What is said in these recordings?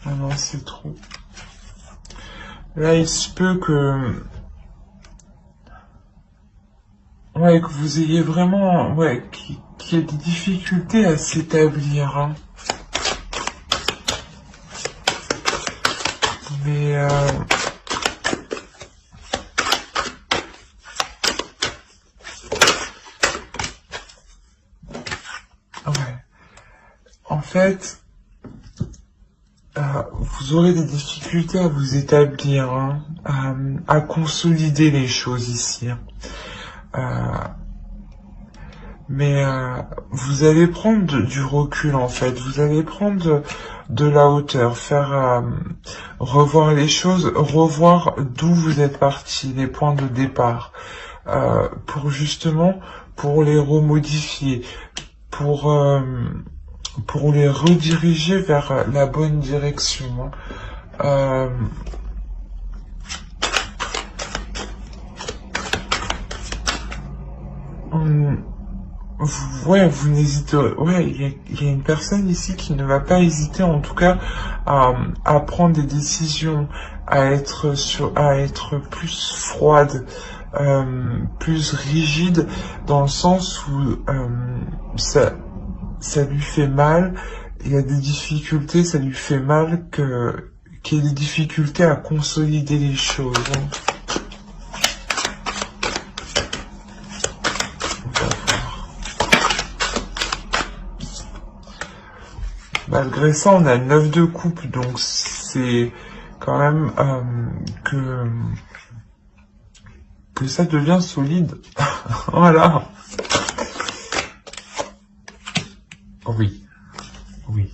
Ah non, c'est trop. Là, il se peut que... Ouais, que vous ayez vraiment... Ouais, qu'il y ait des difficultés à s'établir. Hein. Mais... Ouais. En fait... vous aurez des difficultés à vous établir, hein, à consolider les choses ici. Hein. Mais vous allez prendre du recul en fait, vous allez prendre de la hauteur, faire revoir les choses, revoir d'où vous êtes parti, les points de départ, pour justement pour les remodifier, pour les rediriger vers la bonne direction. Hein. Vous n'hésitez, il y a une personne ici qui ne va pas hésiter, en tout cas, à prendre des décisions, à être plus froide, plus rigide, dans le sens où ça lui fait mal. Il y a des difficultés, ça lui fait mal qu'il y ait des difficultés à consolider les choses. Hein. Malgré ça, on a le 9 de coupe, donc c'est quand même que ça devient solide. Voilà. Oui. Oui.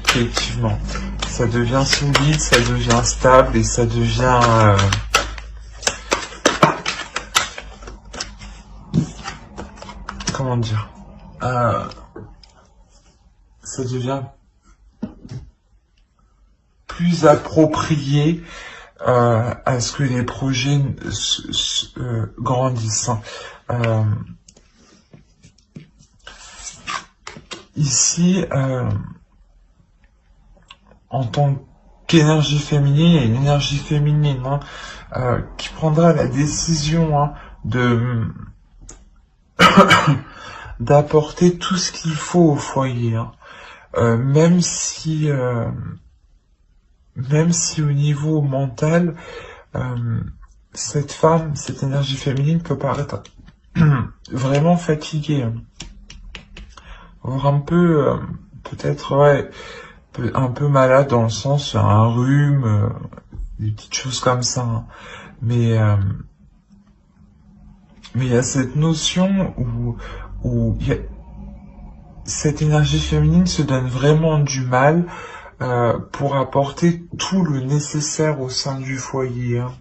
Effectivement. Ça devient solide, ça devient stable et ça devient... comment dire, ça devient plus approprié à ce que les projets grandissent. Ici, en tant qu'énergie féminine, il y a une énergie féminine qui prendra la décision de d'apporter tout ce qu'il faut au foyer, même si au niveau mental, cette femme, cette énergie féminine peut paraître vraiment fatiguée, voire un peu, peut-être, un peu malade dans le sens, un rhume, des petites choses comme ça, hein. Mais il y a cette notion où cette énergie féminine se donne vraiment du mal pour apporter tout le nécessaire au sein du foyer. Hein.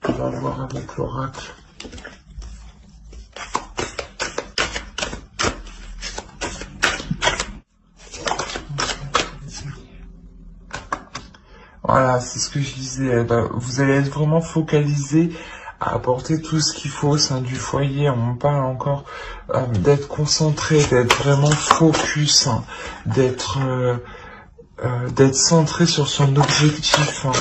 On va voir avec l'oracle. Voilà, c'est ce que je disais. Vous allez être vraiment focalisé à apporter tout ce qu'il faut au sein du foyer. On parle encore d'être concentré, d'être vraiment focus, hein, d'être centré sur son objectif. Hein.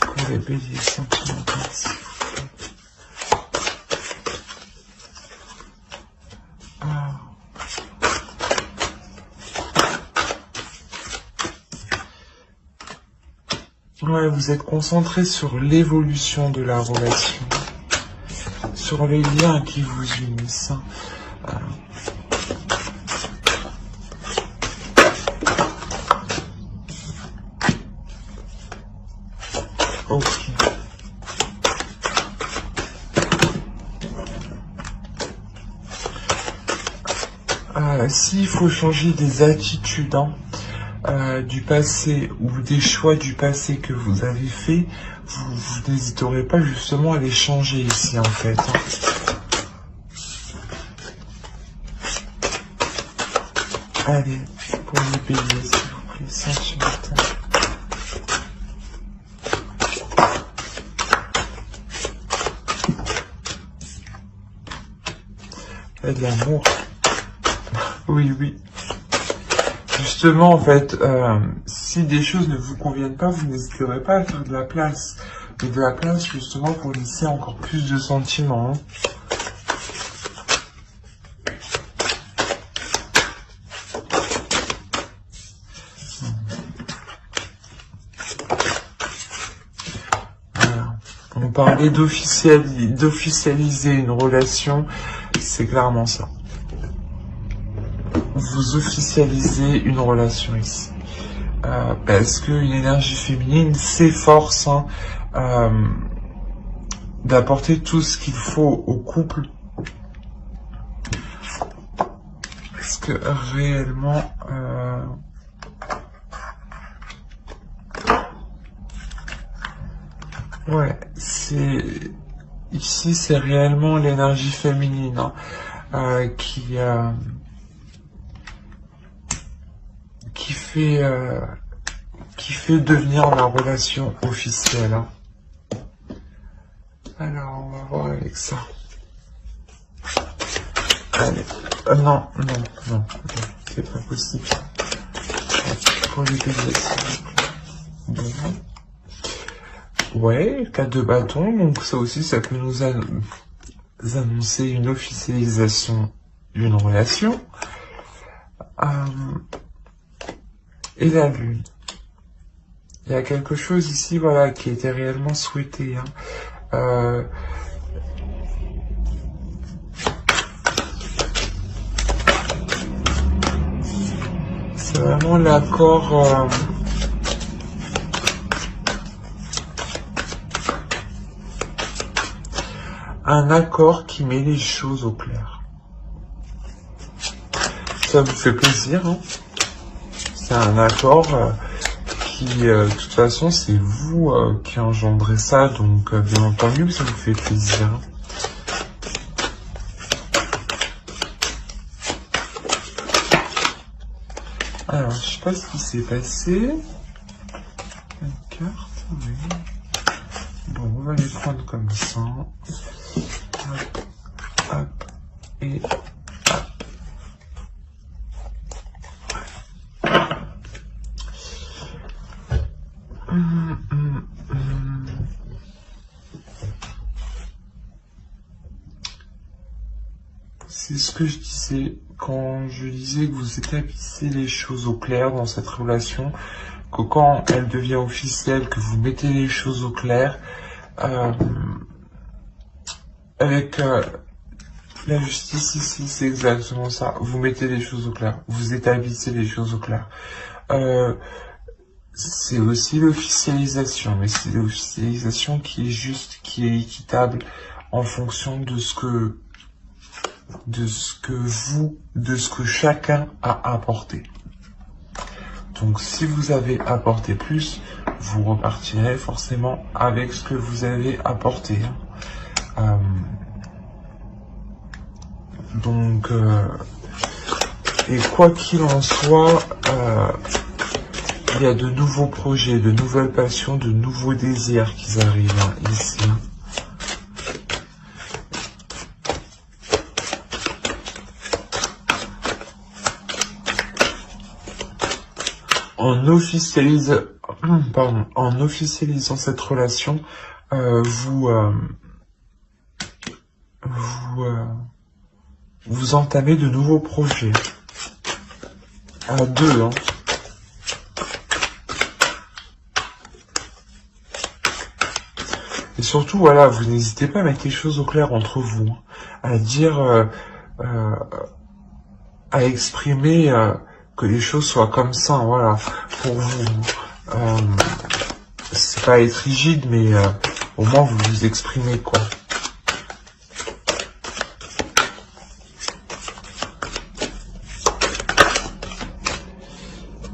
Pour les béliers sentimentaux, s'il vous plaît. Ouais, vous êtes concentré sur l'évolution de la relation, sur les liens qui vous unissent. Ok. S'il faut changer des attitudes, du passé ou des choix du passé que vous avez fait, vous n'hésiterez pas justement à les changer ici en fait. Allez, pour les béliers, s'il vous plaît, sentimental. Il y a de l'amour. Oui, oui. Justement, en fait, si des choses ne vous conviennent pas, vous n'hésiterez pas à faire de la place. Et de la place, justement, pour laisser encore plus de sentiments. Hein. Voilà. On parlait d'officialiser une relation, c'est clairement ça. Vous officialisez une relation ici. Parce qu'une énergie féminine s'efforce hein, d'apporter tout ce qu'il faut au couple. Parce que réellement... ouais, ici c'est réellement l'énergie féminine hein, qui fait devenir la relation officielle. Hein. Alors, on va voir avec ça. Allez. Non, c'est pas possible. Pour les payer, bon. Ouais, 4 de bâton, donc ça aussi, ça peut nous annoncer une officialisation d'une relation. Et la lune. Il y a quelque chose ici, voilà, qui était réellement souhaité. Hein. C'est vraiment l'accord... un accord qui met les choses au clair. Ça vous fait plaisir, hein? C'est un accord qui, de toute façon, c'est vous qui engendrez ça, donc bien entendu, ça vous fait plaisir. Hein. Alors, je sais pas ce qui s'est passé. Une carte, oui. Bon, on va les prendre comme ça. Hop, hop, et hop. C'est ce que je disais quand je disais que vous établissez les choses au clair dans cette relation, que quand elle devient officielle, que vous mettez les choses au clair, avec la justice ici, c'est exactement ça. Vous mettez les choses au clair, vous établissez les choses au clair. C'est aussi l'officialisation, mais c'est l'officialisation qui est juste, qui est équitable en fonction de ce que chacun a apporté. Donc si vous avez apporté plus, vous repartirez forcément avec ce que vous avez apporté. Donc, et quoi qu'il en soit, il y a de nouveaux projets, de nouvelles passions, de nouveaux désirs qui arrivent ici. En officialisant cette relation, vous entamez de nouveaux projets. À deux, hein. Et surtout, voilà, vous n'hésitez pas à mettre les choses au clair entre vous, hein, à dire, à exprimer que les choses soient comme ça, voilà, pour vous. C'est pas être rigide, mais au moins vous vous exprimez, quoi.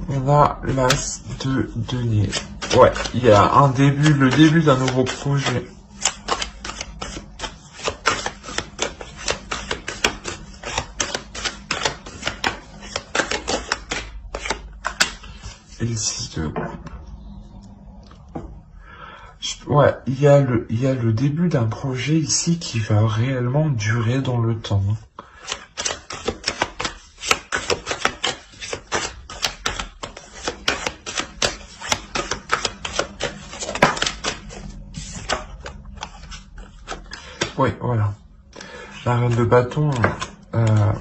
On a l'as de denier. Ouais, il y a le début d'un nouveau projet. Et le 6 de... Ouais, il y a le début d'un projet ici qui va réellement durer dans le temps. Oui, voilà. La reine de bâton, là,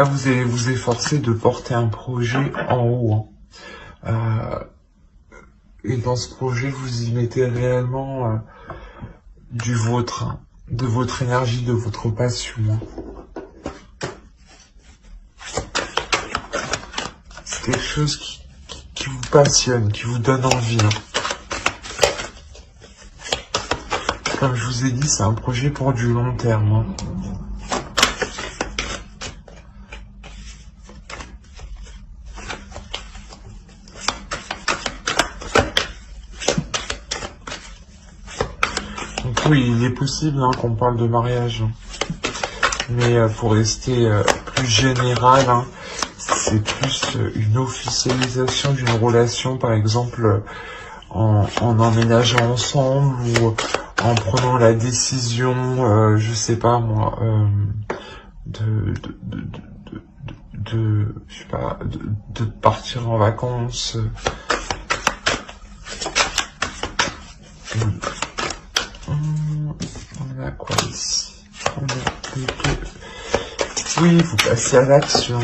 vous allez vous efforcer de porter un projet en haut. Hein. Et dans ce projet, vous y mettez réellement du vôtre, hein, de votre énergie, de votre passion. Hein. C'est quelque chose qui vous passionne, qui vous donne envie. Hein. Comme je vous ai dit, c'est un projet pour du long terme. Hein. Donc oui, il est possible hein, qu'on parle de mariage. Mais pour rester plus général, hein, c'est plus une officialisation d'une relation, par exemple, en emménageant ensemble ou en prenant la décision, je sais pas moi, je sais pas, de partir en vacances. On a quoi ici? On a des deux. Oui, vous passez à l'action.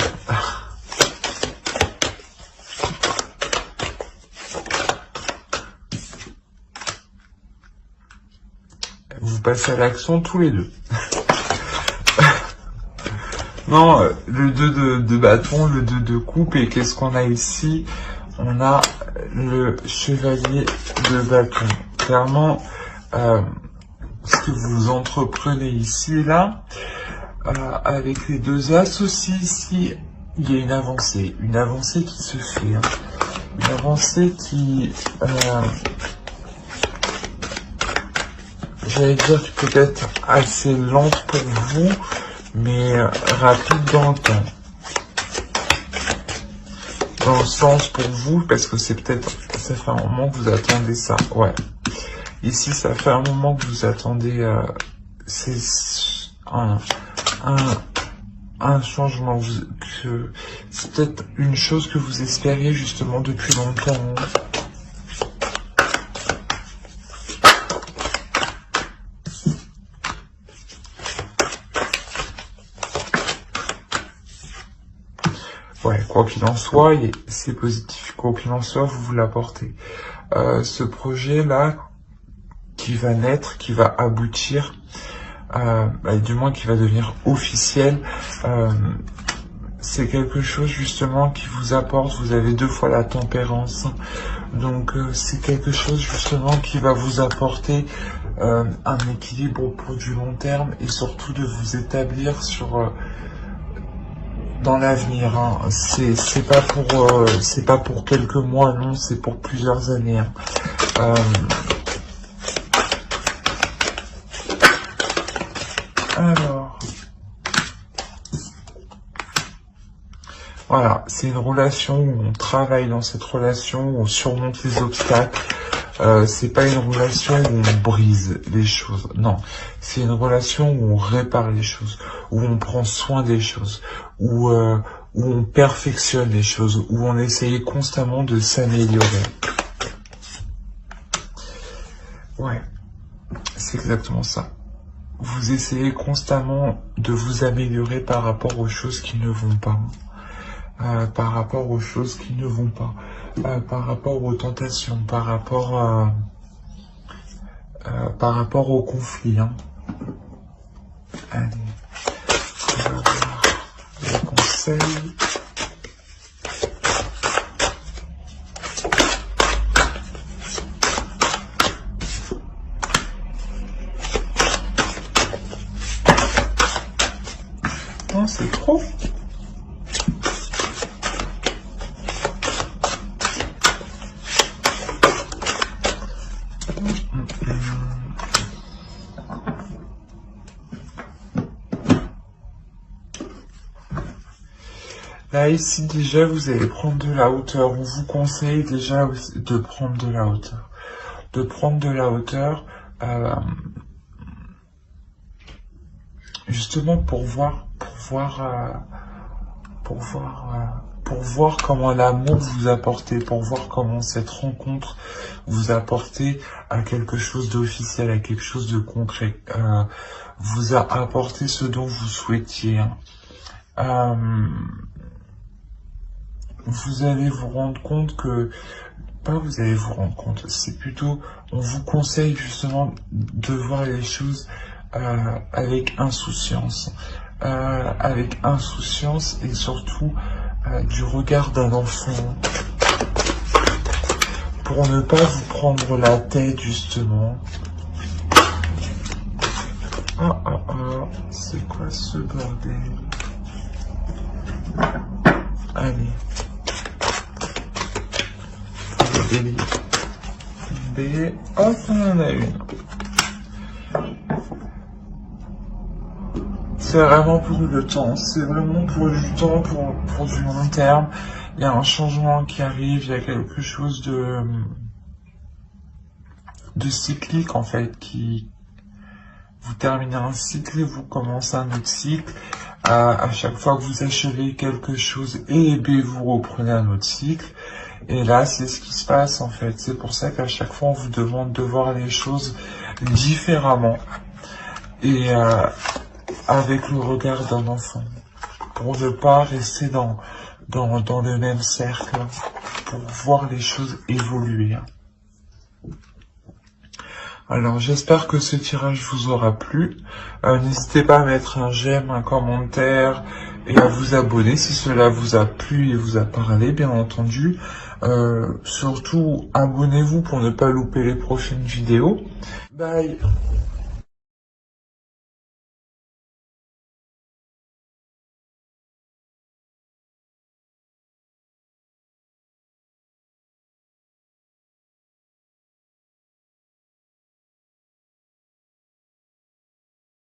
Vous passez à l'action tous les deux. Non, le 2 de bâton, le 2 de coupe, et qu'est-ce qu'on a ici? On a le chevalier de bâton. Clairement, ce que vous entreprenez ici et là, avec les deux as aussi ici, il y a une avancée qui se fait. Hein. Une avancée qui... j'allais dire que peut-être assez lente pour vous, mais rapide dans le temps. Dans le sens pour vous, parce que c'est peut-être, ça fait un moment que vous attendez ça, ouais. Ici, ça fait un moment que vous attendez, c'est un changement, c'est peut-être une chose que vous espériez justement depuis longtemps. Ouais, quoi qu'il en soit, c'est positif. Quoi qu'il en soit, vous l'apportez. Ce projet-là, qui va naître, qui va aboutir, du moins qui va devenir officiel, c'est quelque chose justement qui vous apporte, vous avez 2 fois la tempérance, donc c'est quelque chose justement qui va vous apporter un équilibre pour du long terme et surtout de vous établir sur... dans l'avenir, hein. C'est pas pour quelques mois, non, c'est pour plusieurs années. Hein. Alors, voilà, c'est une relation où on travaille dans cette relation, où on surmonte les obstacles. C'est pas une relation où on brise les choses, non. C'est une relation où on répare les choses, où on prend soin des choses, où on perfectionne les choses, où on essaye constamment de s'améliorer. Ouais, c'est exactement ça. Vous essayez constamment de vous améliorer par rapport aux choses qui ne vont pas. Par rapport aux choses qui ne vont pas. Par rapport aux tentations, par rapport aux conflits. Hein. Allez, on va voir les conseils. Non, c'est trop. Là, ici, déjà, vous allez prendre de la hauteur. On vous conseille déjà de prendre de la hauteur. De prendre de la hauteur, justement pour pour voir comment l'amour vous apporte, pour voir comment cette rencontre vous apporte à quelque chose d'officiel, à quelque chose de concret, vous a apporté ce dont vous souhaitiez. Vous allez vous rendre compte que, pas vous allez vous rendre compte, c'est plutôt, on vous conseille justement de voir les choses avec insouciance. Avec insouciance et surtout du regard d'un enfant. Pour ne pas vous prendre la tête justement. C'est quoi ce bordel? Allez. B. Hop, on en a une. C'est vraiment pour le temps, c'est vraiment pour du temps, pour du long terme. Il y a un changement qui arrive, il y a quelque chose de cyclique en fait, qui vous terminez un cycle et vous commencez un autre cycle. À chaque fois que vous achevez quelque chose, et bien vous reprenez un autre cycle. Et là, c'est ce qui se passe en fait. C'est pour ça qu'à chaque fois, on vous demande de voir les choses différemment. Et avec le regard d'un enfant. Pour ne pas rester dans le même cercle. Pour voir les choses évoluer. Alors, j'espère que ce tirage vous aura plu. N'hésitez pas à mettre un j'aime, un commentaire et à vous abonner si cela vous a plu et vous a parlé, bien entendu. Surtout, abonnez-vous pour ne pas louper les prochaines vidéos. Bye!